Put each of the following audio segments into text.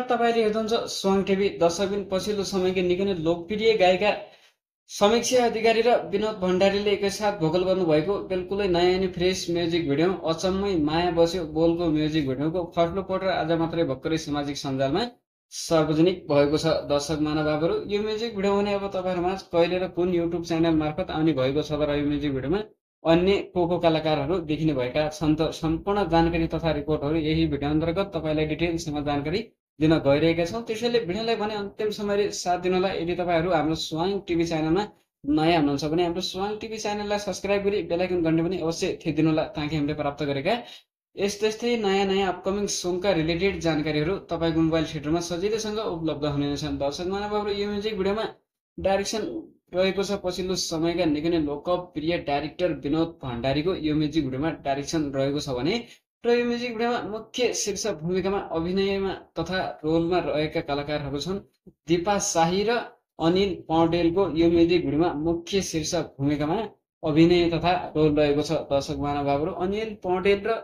नमस्कार, तपाईँले हेर्नुहुन्छ स्वाङ टिभी। दर्शकबिन पछिल्लो समयका निकै नै लोकप्रिय गायिका समीक्षा अधिकारी र विनोद भण्डारीले एकैसाथ भोकल गर्नुभएको बिल्कुलै नयाँ अनि फ्रेस म्युजिक भिडियो अचम्मै माया बस्यो बोलको म्युजिक भिडियोको फर्स्ट पटक आज मात्रै भर्खरै सामाजिक सञ्जालमा सार्वजनिक भएको छ। दर्शक महानुभावहरू, यो म्युजिक भिडियो भने अब तपाईँहरूमा कहिले र कुन युट्युब च्यानल मार्फत आउने भएको छ र यो म्युजिक भिडियोमा अन्य को कलाकारहरू देखिने भएका छन् त सम्पूर्ण जानकारी तथा रिपोर्टहरू यही भिडियो अन्तर्गत तपाईँलाई डिटेल्समा जानकारी दिन गइरहेका छौँ। त्यसैले भिडियोलाई भने अन्तिमसम्म साथ दिनलाई। यदि तपाईँहरू हाम्रो स्वाङ टिभी च्यानलमा नयाँ हुनुहुन्छ भने हाम्रो स्वाङ टिभी च्यानललाई सब्सक्राइब गरी बेल आइकन घन्टी पनि अवश्य थिचिदिनुहोला, ताकि हामीले प्राप्त गरेका यस्तै नयाँ अपकमिङ सङका रिलेटेड जानकारीहरू तपाईँको मोबाइल क्षेत्रमा सजिलैसँग उपलब्ध हुनेछन्। दर्शक महानुभावहरू, यो म्युजिक भिडियोमा डाइरेक्सन रहेको छ पछिल्लो समयका निकै नै लोकप्रिय डाइरेक्टर विनोद भण्डारीको। यो म्युजिक भिडियोमा डाइरेक्सन रहेको छ भने र यो म्युजिक भिडियोमा मुख्य शीर्ष भूमिकामा अभिनयमा तथा रोलमा रहेका कलाकारहरू छन् दिपा शाही र अनिल पौडेलको। यो म्युजिक भिडियोमा मुख्य शीर्ष भूमिकामा अभिनय तथा रोल रहेको छ। दर्शक महानुभावहरू, अनिल पौडेल र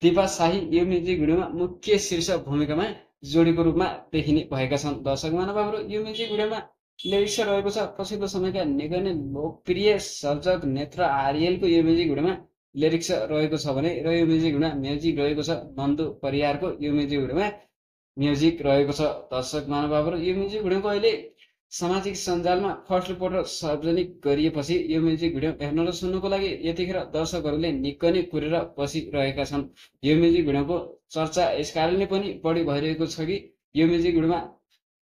दिपा शाही यो म्युजिक भिडियोमा मुख्य शीर्ष भूमिकामा जोडीको रूपमा देखिने भएका छन्। दर्शक महानुभावहरू, यो म्युजिक भिडियोमा लिरिक्स रहेको छ पछिल्लो समयका निकै नै लोकप्रिय सर्जक नेत्र आर्यलको। यो म्युजिक भिडियोमा लिरिक्स रहेको छ भने र यो म्युजिक भिडियोमा म्युजिक रहेको छ नन्दु परियारको। यो म्युजिक भिडियोमा म्युजिक रहेको छ। दर्शक महानुभावहरू, यो म्युजिक भिडियोको अहिले सामाजिक सञ्जालमा फर्स्ट पटक सार्वजनिक गरिएपछि यो म्युजिक भिडियो हेर्न र सुन्नको लागि यतिखेर दर्शकहरूले निकै नै कुरेर बसिरहेका छन्। यो म्युजिक भिडियोको चर्चा यसकारणले पनि बढी भइरहेको छ कि यो म्युजिक भिडियोमा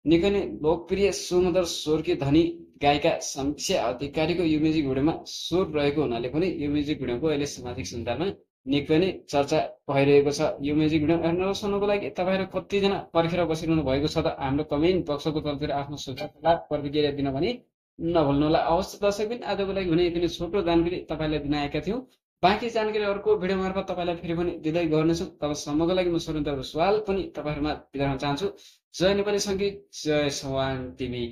निकै नै लोकप्रिय सुमधुर स्वरकी धनी गायिका समीक्षा अधिकारीको यो म्युजिक भिडियोमा स्वर रहेको हुनाले पनि यो म्युजिक भिडियोको अहिले सामाजिक सञ्जालमा निकै नै चर्चा भइरहेको छ। यो म्युजिक भिडियो हेर्न र सुन्नको लागि तपाईँहरू कतिजना पर्खेर बसिरहनु भएको छ त हाम्रो कमेन्ट बक्सको तलतिर आफ्नो सुझाव प्रतिक्रिया दिन भने नभुल्नुहोला। अवश्य दर्शकबिन, आजको लागि भने यति नै छोटो जानकारी तपाईँलाई दिन आएका थियौँ। बाँकी जानकारी अर्को भिडियो मार्फत तपाईँलाई फेरि पनि दिँदै गर्नेछौँ। तबसम्मको लागि म सुरेन्द्र सवाल पनि तपाईँहरूमा बिदा हुन चाहन्छु। जय नेपाली सङ्गीत, जय स्वाङ टिभी।